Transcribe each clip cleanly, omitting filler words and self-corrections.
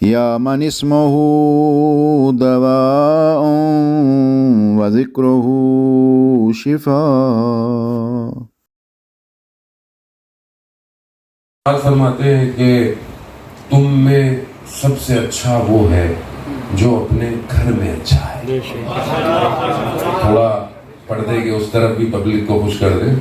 یا من اسمہ دواء وذکرہ شفاء۔ فرماتے ہیں کہ تم میں سب سے اچھا وہ ہے جو اپنے گھر میں اچھا ہے۔ تھوڑا پردے کے اس طرف بھی پبلک کو خوش کر دیں۔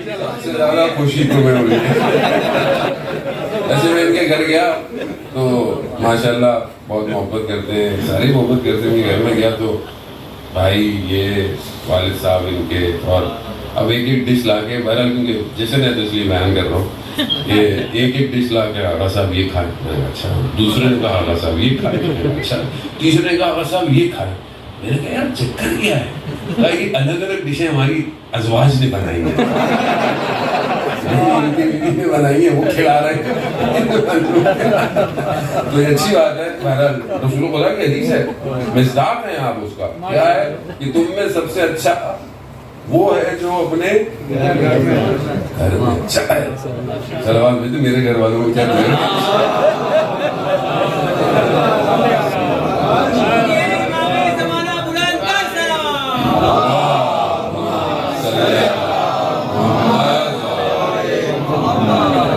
سب سے زیادہ خوشی تو میں ہوئی۔ ایسے میں ان کے گھر گیا تو ماشاءاللہ بہت محبت کرتے ہیں، ساری محبت کرتے ہیں۔ گھر میں گیا تو بھائی یہ والد صاحب ان کے، اور اب ایک ایک ڈش لا کے، بہرحال کیونکہ جیسے میں تو اس لیے بیان کر رہا ہوں کہ ایک ایک ڈش لا کے آغا صاحب یہ کھائیں، میں نے اچھا، دوسرے نے کہا آغا صاحب یہ کھائیں، میں نے اچھا، تیسرے نے کہا آغا صاحب یہ کھائیں۔ میں نے کہا یار چکر کیا ہے؟ کہا یہ الگ الگ ڈشیں ہماری ازواج نے بنائی ہیں، بنائی ہے، وہ کھلا رہے ہیں۔ تو یہ اچھی بات ہے۔ بہرحال رسول خدا کی حدیث ہے، مصداق ہیں آپ اس کا، کیا ہے کہ تم میں سب سے اچھا وہ ہے جو اپنے گھر میں اچھا ہے۔ صلوات بھیجو میرے گھر والوں کو کیا کہیں۔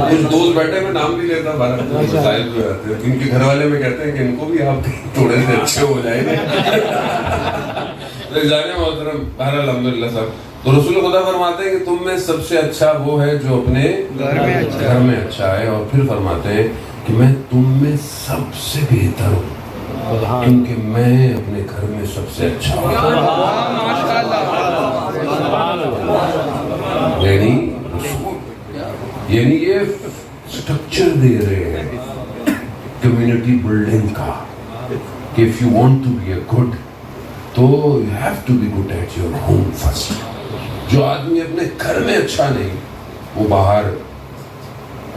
کچھ دوست بیٹھے میں نام نہیں لیتا، مسائل جو آتے ہیں ان کے گھر والے میں کہتے ہیں کہ ان کو بھی آپ تھوڑے سے اچھے ہو جائیں گے۔ رضوان محترم، بہرحال الحمدللہ صاحب، تو رسول خدا فرماتے ہیں کہ تم میں سب سے اچھا وہ ہے جو اپنے گھر میں اچھا ہے، اور پھر فرماتے ہیں کہ میں تم میں سب سے بہتر ہوں کیونکہ میں اپنے گھر میں سب سے اچھا ہوں۔ یعنی یہ سٹرکچر دے رہے ہیں کمیونٹی بلڈنگ کا کہ if you want to be a good تو you have to be good at your home first۔ جو آدمی اپنے گھر میں اچھا نہیں وہ باہر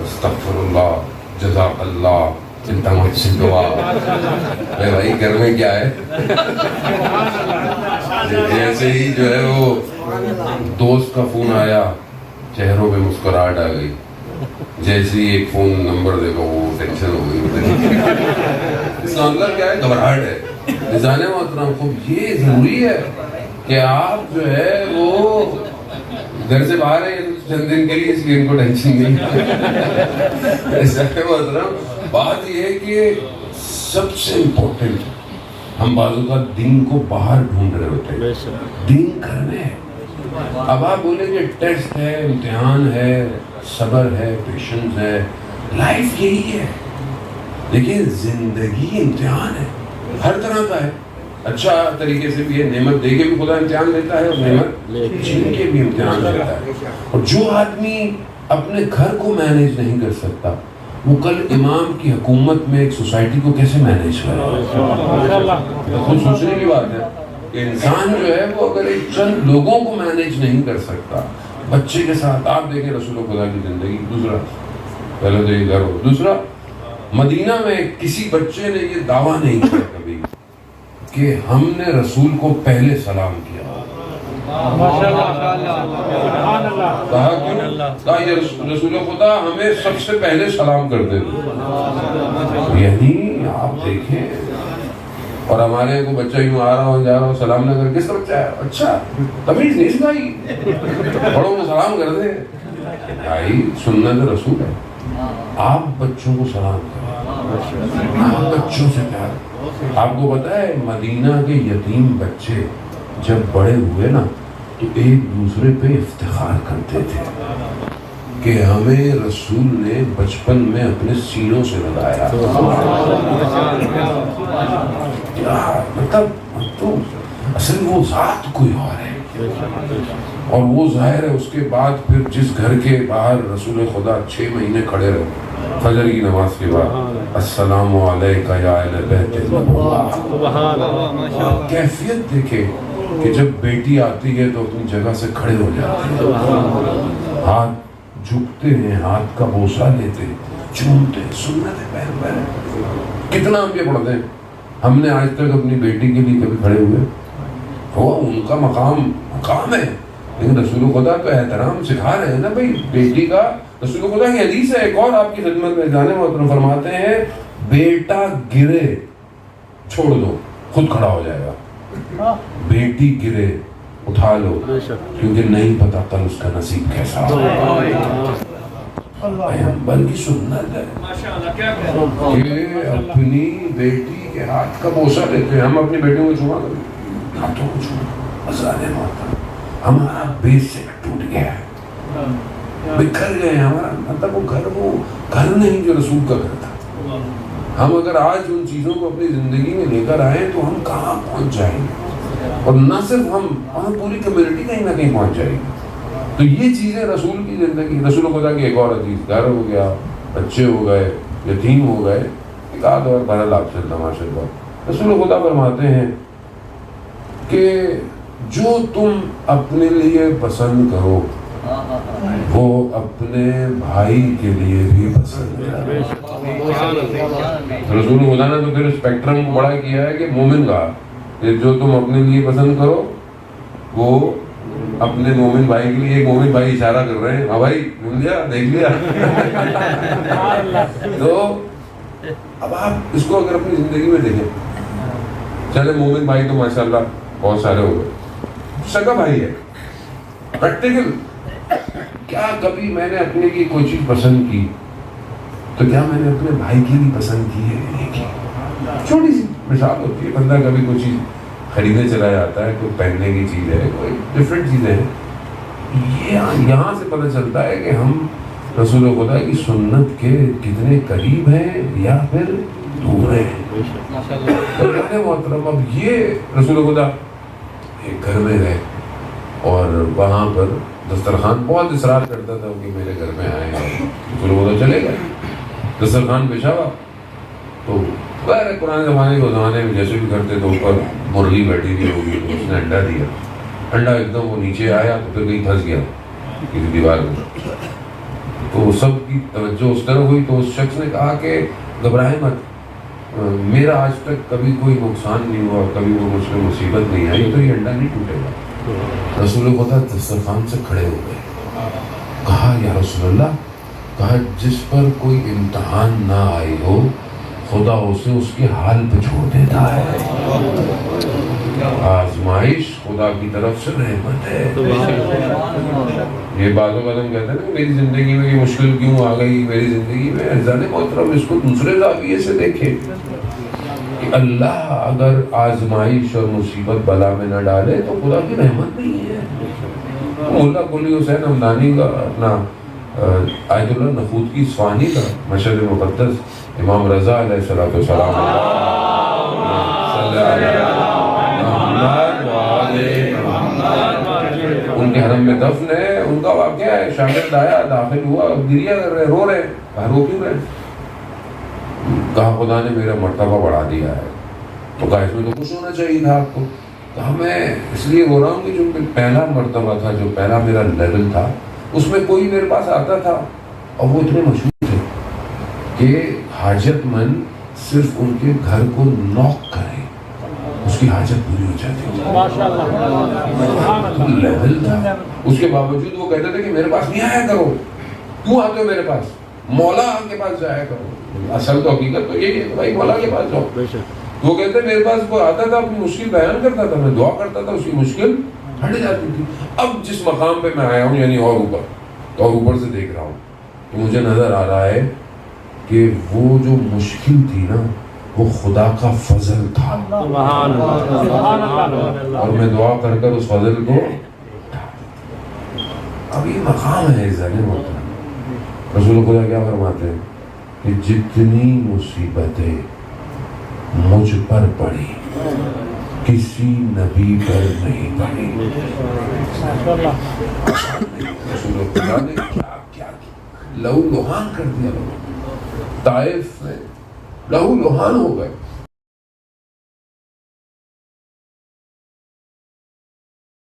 استغفر اللہ جزاک اللہ التمس سے دعا، بھائی گھر میں کیا ہے؟ جیسے ہی جو ہے وہ دوست کا فون آیا چہروں پہ مسکراہٹ آ گئی، جیسے ہی ایک فون نمبر دیکھو وہ ٹینشن ہو گئی۔ اس کا مطلب کیا ہے؟ گھبراہٹ ہے۔ رضوان محترم، خوب یہ ضروری ہے کہ آپ جو ہے وہ گھر سے باہر ہیں چند دن کے لیے، اس لیے ان کو ٹینشن نہیں۔ رضوان محترم، بات یہ ہے کہ سب سے امپورٹنٹ، ہم بعض اوقات دین کو باہر ڈھونڈ رہے ہوتے ہیں، دین گھر میں ہے۔ اب آپ بولیں گے ٹیسٹ ہے، امتحان ہے، صبر ہے، پیشنس ہے، لائف یہی ہے، لیکن زندگی امتحان ہے، ہر طرح کا ہے۔ اچھا طریقے سے بھی ہے، نعمت دے کے بھی خدا امتحان لیتا ہے، اور نعمت چھین کے بھی امتحان لیتا ہے۔ اور جو آدمی اپنے گھر کو مینیج نہیں کر سکتا وہ کل امام کی حکومت میں ایک سوسائٹی کو کیسے مینیج کرے؟ خود سوچنے کی بات ہے کہ انسان جو ہے وہ اگر ایک چند لوگوں کو مینیج نہیں کر سکتا، بچے کے ساتھ آپ دیکھیں رسول خدا کی زندگی، دوسرا پہلے تو یہ گھر ہو، دوسرا مدینہ میں کسی بچے نے یہ دعویٰ نہیں کیا کبھی کہ ہم نے رسول کو پہلے سلام کیا۔ کہا یہ رسول خدا ہمیں سب سے پہلے سلام کرتے تھے۔ یعنی آپ دیکھیں، اور ہمارے کو بچہ یوں آ رہا ہو جا رہا ہو سلام نہ کر، کس کا بچہ ہے؟ اچھا تمیز نہیں سکھائی، بڑوں کو سلام کر دے۔ بھائی سنت رسول ہے، آپ بچوں کو سلام کریں، آپ بچوں سے پیار۔ آپ کو پتا ہے مدینہ کے یتیم بچے جب بڑے ہوئے نا تو ایک دوسرے پہ افتخار کرتے تھے کہ ہمیں رسول نے بچپن میں اپنے سینوں سے لگایا۔ مطلب تو اصل وہ ذات کوئی اور ہے، اور وہ ظاہر ہے۔ اس کے بعد پھر جس گھر کے باہر رسول خدا 6 مہینے کھڑے رہے فجر کی نماز کے بعد، السلام علیکہ یا اہل بیت اللہ، کیفیت دیکھیں کہ جب بیٹی آتی ہے تو اپنی جگہ سے کھڑے ہو جاتے ہیں، ہاتھ جھکتے ہیں، ہاتھ کا بوسہ لیتے ہیں، چومتے ہیں، سنت ہے پہلے پہلے۔ کتنا ہم یہ پڑھتے ہیں، ہم نے آج تک اپنی بیٹی کے لیے کبھی کھڑے ہوئے؟ وہ ان کا مقام ہے، لیکن رسول خدا تو احترام سکھا رہے ہیں نا بھائی بیٹی کا. رسول خدا کی حدیث ہے ایک اور آپ کی خدمت میں جانے محترم فرماتے ہیں بیٹا گرے چھوڑ دو خود کھڑا ہو جائے گا، بیٹی گرے اٹھا لو کیونکہ نہیں پتا کل اس کا نصیب کیسا ہوگا. پیغمبر کی سنت ہے کہ اپنی بیٹی کے ہاتھ کا بوسہ لیتے ہیں. ہم اپنی بیٹیوں کو چھوڑا کریں، ہاتھوں کو چھوڑا ازانے ماتا، ہمارا بیسک ٹوٹ گیا ہے، بکھر گئے ہیں. ہمارا مطلب وہ گھر نہیں جو رسول کا گھر تھا. ہم اگر آج ان چیزوں کو اپنی زندگی میں لے کر آئیں تو ہم کہاں پہنچ جائیں گے، اور نہ صرف ہم پوری کمیونٹی کہیں نہ کہیں پہنچ جائے گی. تو یہ چیزیں رسول کی زندگی. رسول خدا کی ایک اور حدیث، گھر ہو گیا، بچے ہو گئے، یتیم ہو گئے، ایک آدھ اور بہرحال آپ سے تماشا ہوا. رسول خدا فرماتے ہیں کہ جو تم اپنے لیے پسند کرو وہ اپنے بھائی کے لیے بھی پسند کرو. رسول خدا نے تو پھر اسپیکٹرم بڑا کیا ہے کہ مومن کا کہ جو تم اپنے لیے پسند کرو وہ اپنے مومن بھائی کے لیے. ایک مومن بھائی اشارہ کر رہے ہیں، ہاں بھائی مل لیا، دیکھ لیا. تو اب آپ اس کو اگر اپنی زندگی میں دیکھیں، چلے مومن بھائی تو ماشاءاللہ بہت سارے ہو گئے، سگا بھائی ہے پریکٹیکل. کیا کبھی میں نے اپنے لیے کوئی چیز پسند کی تو کیا میں نے اپنے بھائی کی بھی پسند کی ہے؟ نہیں کی. چھوٹی سی مثال ہوتی ہے، بندہ کبھی کوئی چیز خریدنے چلا جاتا ہے، کوئی پہننے کی چیز ہے، کوئی ڈفرینٹ چیزیں ہیں. یہ یہاں سے پتہ چلتا ہے کہ ہم رسول خدا کی سنت کے کتنے قریب ہیں یا پھر دور ہیں. تو محترم اب یہ رسول خدا ایک گھر میں گئے اور وہاں پر دسترخوان بہت اصرار کرتا تھا کہ میرے گھر میں آئے ہیں. رسول خدا چلے گئے، دسترخوان بچھا ہوا تو غیر قرآن زمانے میں جیسے بھی کرتے تو اوپر مرغی بیٹھی ہوئی ہوگی تو اس نے انڈا دیا. انڈا ایک دم وہ نیچے آیا تو پھر کہیں پھنس گیا کسی دیوار میں. تو سب کی توجہ اس طرح ہوئی تو اس شخص نے کہا کہ گھبرائے مت، میرا آج تک کبھی کوئی نقصان نہیں ہوا، کبھی وہ مجھ پہ مصیبت نہیں آئی، تو یہ انڈا نہیں ٹوٹے گا. رسول خدا دسترخوان سے کھڑے ہو گئے، کہا یا رسول اللہ، کہا جس پر کوئی امتحان نہ آئی ہو خدا اسے اس کے حال پہ چھوڑ دیتا ہے. آزمائش خدا کی طرف سے رحمت ہے. یہ بعض اوقات ہم کہتے ہیں نا میری زندگی میں یہ مشکل کیوں آ گئی میری زندگی میں. عزیزان محترم اس کو دوسرے زاویے سے دیکھیں کہ اللہ اگر آزمائش اور مصیبت بلا میں نہ ڈالے تو خدا کی رحمت نہیں ہے. مولا قلی حسین ہمدانی کا اپنا آیت اللہ نخود کی اصفہانی کا مشہد مقدس امام رضا علیہ السلام ان کے حرم میں دفن ہے. ان کا واقعہ ہے، شاگرد آیا داخل ہوا، گریہ کر رہے، رو رہے. رو کیوں رہے؟ کہا خدا نے میرا مرتبہ بڑھا دیا ہے. تو کہا اس میں تو خوش ہونا چاہیے تھا آپ کو. کہا میں اس لیے رو رہا ہوں کہ جو پہلا مرتبہ تھا، جو پہلا میرا لیول تھا، اس میں کوئی میرے پاس آتا تھا اور وہ اتنے مشہور تھے کہ حاجت مند صرف ان کے گھر کو نوک کرے اس کی حاجت پوری ہو جاتی تھی. لیول تھا. اس کے باوجود وہ کہتے تھے کہ میرے پاس نہیں آیا کرو. کیوں آتے ہو میرے پاس؟ مولا کے پاس جایا کرو. اصل تو حقیقت تو یہی ہے، بھائی مولا کے پاس جاؤ. وہ کہتے میرے پاس وہ آتا تھا، اپنی مشکل بیان کرتا تھا، میں دعا کرتا تھا، اس کی مشکل ہٹ جاتی تھی. اب جس مقام پہ میں آیا ہوں یعنی اور اوپر سے دیکھ رہا ہوں تو مجھے نظر آ رہا ہے کہ وہ جو مشکل تھی نا وہ خدا کا فضل تھا. اور میں دعا کر کر اس فضل کو اب یہ مقام ہے عزیزان محترم. رسول خدا کیا فرماتے ہیں کہ جتنی مصیبتیں مجھ پر پڑی کسی نبی پر نہیں پڑی. رسول خدا نے کیا لہو لہان کر دیا. لوگوں طائف میں لہو لہان ہو گئے.